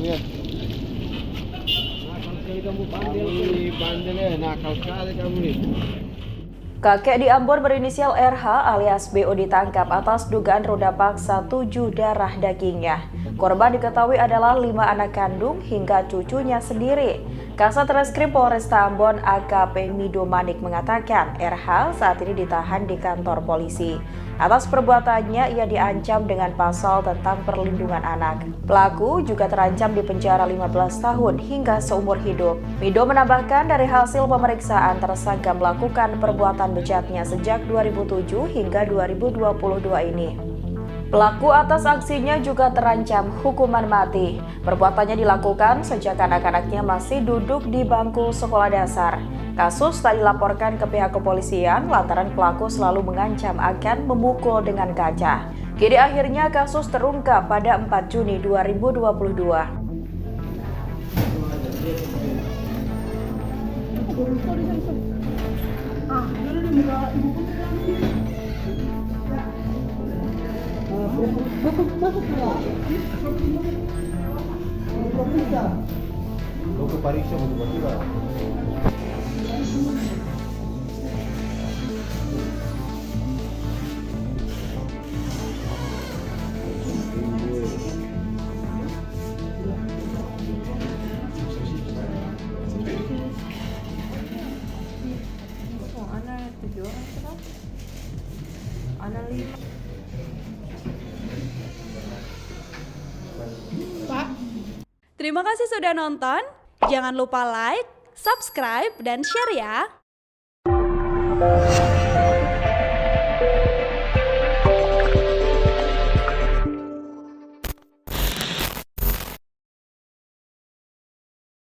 ya. Nakal sekali kamu bandel ya, nakal sekali kamu nih. Kakek di Ambon berinisial RH alias BO ditangkap atas dugaan roda paksa 7 darah dagingnya. Korban diketahui adalah 5 anak kandung hingga cucunya sendiri. Kasat Reskrim Polresta Ambon AKP Mido Manik mengatakan RH saat ini ditahan di kantor polisi. Atas perbuatannya ia diancam dengan pasal tentang perlindungan anak. Pelaku juga terancam di penjara 15 tahun hingga seumur hidup. Mido menambahkan dari hasil pemeriksaan tersangka melakukan perbuatan bejatnya sejak 2007 hingga 2022 ini. Pelaku atas aksinya juga terancam hukuman mati. Perbuatannya dilakukan sejak anak-anaknya masih duduk di bangku sekolah dasar. Kasus tak dilaporkan ke pihak kepolisian lantaran pelaku selalu mengancam akan memukul dengan kaca. Kini akhirnya kasus terungkap pada 4 Juni 2022. Logo pariksa betul-betul. Terima kasih sudah nonton. Jangan lupa like, subscribe, dan share ya.